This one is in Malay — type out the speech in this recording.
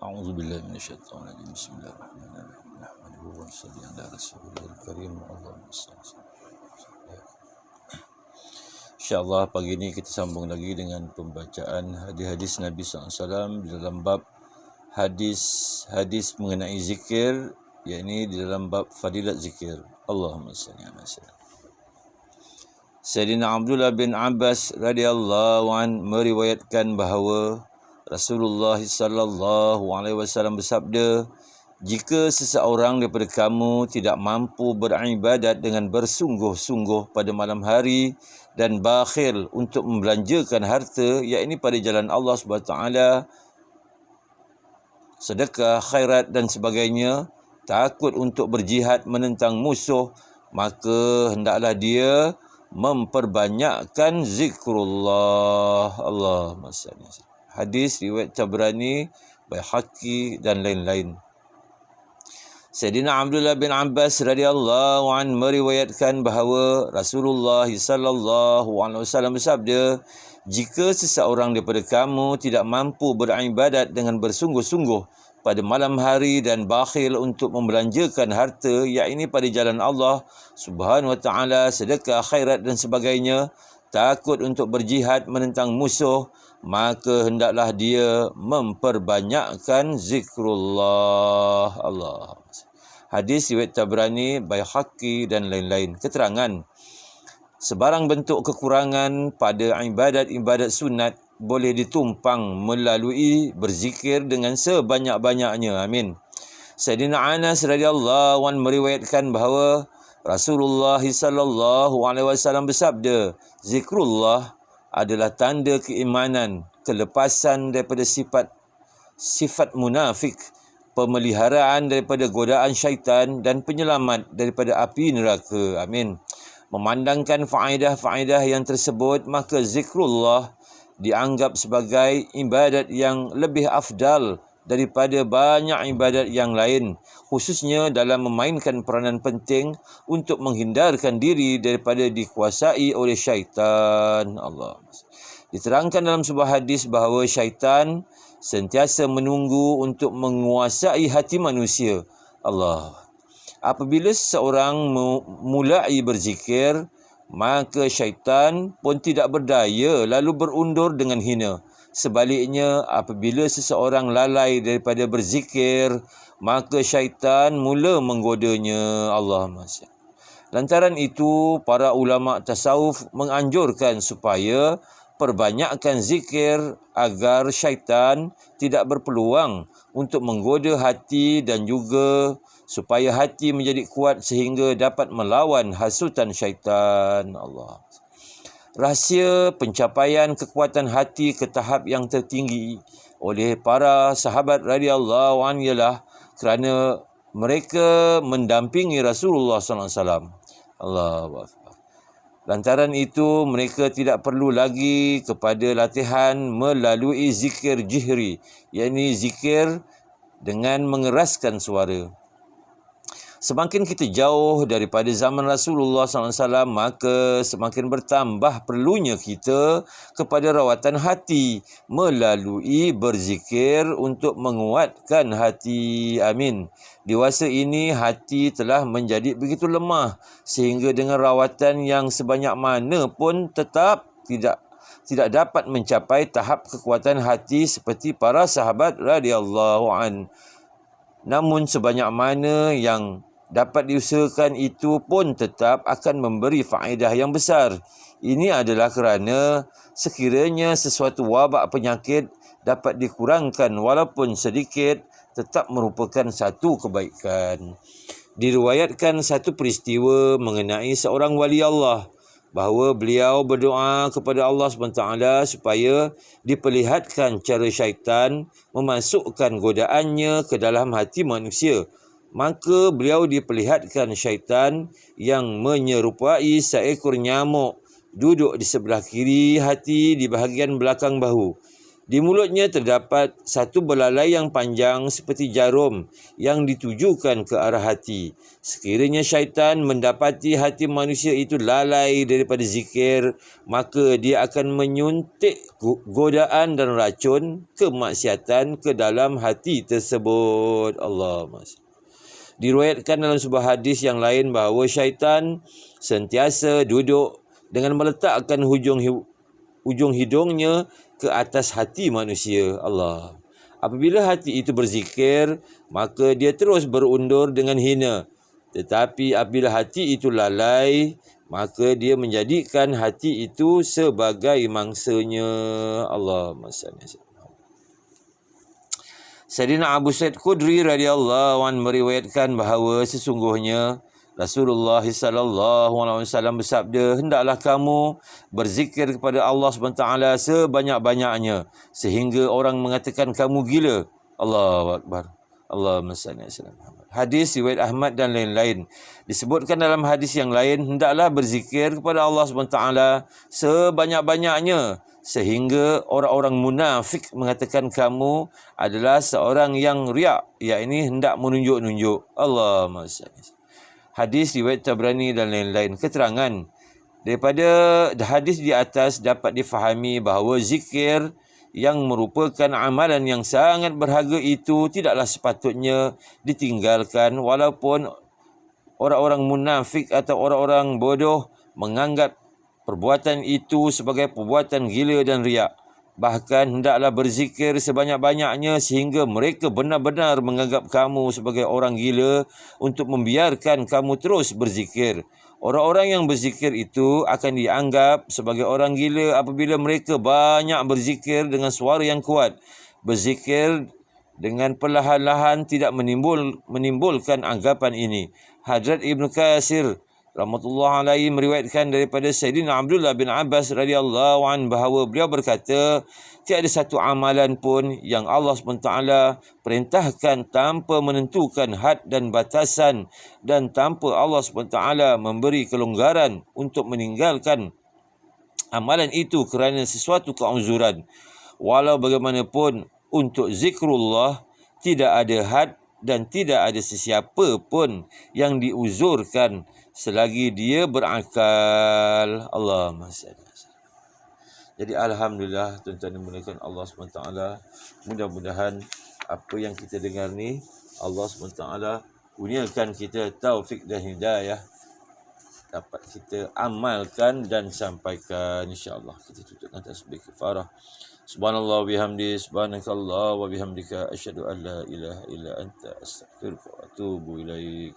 أعوذ بالله من الشيطان الرجيم بسم الله الرحمن الرحيم نحمده ونصلي على رسوله الكريم اللهم صل وسلم. InsyaAllah pagi ini kita sambung lagi dengan pembacaan hadis-hadis Nabi SAW di dalam bab hadis mengenai zikir, yakni di dalam bab fadilat zikir. Allahumma salli ala sayyidina. Sayyidina Abdullah bin Abbas radhiyallahu an meriwayatkan bahawa Rasulullah sallallahu alaihi wasallam bersabda, jika seseorang daripada kamu tidak mampu beribadat dengan bersungguh-sungguh pada malam hari dan bakhil untuk membelanjakan harta, yakni pada jalan Allah SWT, sedekah, khairat dan sebagainya, takut untuk berjihad menentang musuh, maka hendaklah dia memperbanyakkan zikrullah. Allahumma salli. Hadis riwayat Tabrani, Baihaqi dan lain-lain. Sayyidina Abdullah bin Abbas radhiyallahu an meriwayatkan bahawa Rasulullah sallallahu alaihi wasallam bersabda, jika seseorang daripada kamu tidak mampu beribadat dengan bersungguh-sungguh pada malam hari dan bakhil untuk membelanjakan harta, yakni pada jalan Allah Subhanahu wa taala, sedekah, khairat dan sebagainya, takut untuk berjihad menentang musuh, maka hendaklah dia memperbanyakkan zikrullah. Allah. Hadis riwayat Tabrani, Baihaqi dan lain-lain. Keterangan, sebarang bentuk kekurangan pada ibadat-ibadat sunat boleh ditumpang melalui berzikir dengan sebanyak-banyaknya. Amin. Sayyidina Anas radhiyallahu anhu meriwayatkan bahawa Rasulullah sallallahu alaihi wasallam bersabda, zikrullah adalah tanda keimanan, kelepasan daripada sifat munafik, pemeliharaan daripada godaan syaitan dan penyelamat daripada api neraka. Amin. Memandangkan faedah-faedah yang tersebut, maka zikrullah dianggap sebagai ibadat yang lebih afdal daripada banyak ibadat yang lain, khususnya dalam memainkan peranan penting untuk menghindarkan diri daripada dikuasai oleh syaitan. Allah. Diterangkan dalam sebuah hadis bahawa syaitan sentiasa menunggu untuk menguasai hati manusia. Allah. Apabila seseorang mulai berzikir, maka syaitan pun tidak berdaya lalu berundur dengan hina. Sebaliknya, apabila seseorang lalai daripada berzikir, maka syaitan mula menggodanya. Allahumma salli. Lantaran itu, para ulama tasawuf menganjurkan supaya perbanyakkan zikir agar syaitan tidak berpeluang untuk menggoda hati dan juga supaya hati menjadi kuat sehingga dapat melawan hasutan syaitan. Allah. Rahsia pencapaian kekuatan hati ke tahap yang tertinggi oleh para sahabat radhiyallahu anhu ialah kerana mereka mendampingi Rasulullah sallallahu alaihi wasallam. Allahu akbar. Lantaran itu mereka tidak perlu lagi kepada latihan melalui zikir jihri, yakni zikir dengan mengeraskan suara. Semakin kita jauh daripada zaman Rasulullah SAW, maka semakin bertambah perlunya kita kepada rawatan hati melalui berzikir untuk menguatkan hati. Amin. Di masa ini hati telah menjadi begitu lemah sehingga dengan rawatan yang sebanyak mana pun tetap tidak dapat mencapai tahap kekuatan hati seperti para sahabat radhiyallahu an. Namun sebanyak mana yang dapat diusahakan itu pun tetap akan memberi faedah yang besar. Ini adalah kerana sekiranya sesuatu wabak penyakit dapat dikurangkan walaupun sedikit, tetap merupakan satu kebaikan. Diriwayatkan satu peristiwa mengenai seorang wali Allah, bahawa beliau berdoa kepada Allah SWT supaya diperlihatkan cara syaitan memasukkan godaannya ke dalam hati manusia. Maka beliau diperlihatkan syaitan yang menyerupai seekor nyamuk duduk di sebelah kiri hati di bahagian belakang bahu. Di mulutnya terdapat satu belalai yang panjang seperti jarum yang ditujukan ke arah hati. Sekiranya syaitan mendapati hati manusia itu lalai daripada zikir, maka dia akan menyuntik godaan dan racun kemaksiatan ke dalam hati tersebut. Allah Masya. Diriwayatkan dalam sebuah hadis yang lain bahawa syaitan sentiasa duduk dengan meletakkan ujung hidungnya ke atas hati manusia. Allah. Apabila hati itu berzikir, maka dia terus berundur dengan hina. Tetapi apabila hati itu lalai, maka dia menjadikan hati itu sebagai mangsanya. Allah Masya. Sayyidina Abu Sa'id Khudri radhiyallahu anhu meriwayatkan bahawa sesungguhnya Rasulullah sallallahu alaihi wasallam bersabda, hendaklah kamu berzikir kepada Allah SWT sebanyak-banyaknya sehingga orang mengatakan kamu gila. Allahu akbar. Allahumma salli ala Muhammad. Hadis riwayat Ahmad dan lain-lain. Disebutkan dalam hadis yang lain, hendaklah berzikir kepada Allah SWT sebanyak-banyaknya sehingga orang-orang munafik mengatakan kamu adalah seorang yang riak, yakni hendak menunjuk-nunjuk. Allahumma salli. Hadis riwayat Tabrani dan lain-lain. Keterangan daripada hadis di atas dapat difahami bahawa zikir yang merupakan amalan yang sangat berharga itu tidaklah sepatutnya ditinggalkan walaupun orang-orang munafik atau orang-orang bodoh menganggap perbuatan itu sebagai perbuatan gila dan riak. Bahkan hendaklah berzikir sebanyak-banyaknya sehingga mereka benar-benar menganggap kamu sebagai orang gila untuk membiarkan kamu terus berzikir. Orang-orang yang berzikir itu akan dianggap sebagai orang gila apabila mereka banyak berzikir dengan suara yang kuat. Berzikir dengan perlahan-lahan tidak menimbulkan anggapan ini. Hadrat Ibn Katsir rahmatullah alaihi meriwayatkan daripada Sayyidina Abdullah bin Abbas radhiyallahu anhu bahawa beliau berkata, tiada satu amalan pun yang Allah SWT perintahkan tanpa menentukan had dan batasan dan tanpa Allah SWT memberi kelonggaran untuk meninggalkan amalan itu kerana sesuatu keuzuran. Walau bagaimanapun untuk zikrullah tidak ada had dan tidak ada sesiapa pun yang diuzurkan selagi dia berakal. Allahumma salli. Jadi alhamdulillah tuan-tuan yang dimuliakan Allah SWT, mudah-mudahan apa yang kita dengar ni Allah SWT kurniakan kita taufik dan hidayah dapat kita amalkan dan sampaikan, insya-Allah. Kita tutup dengan tasbih kifarah. Subhanallah bihamdi, subhanakallah wa bihamdika, asyhadu an la ilaha illa anta, astaghfiruka wa atubu ilaik.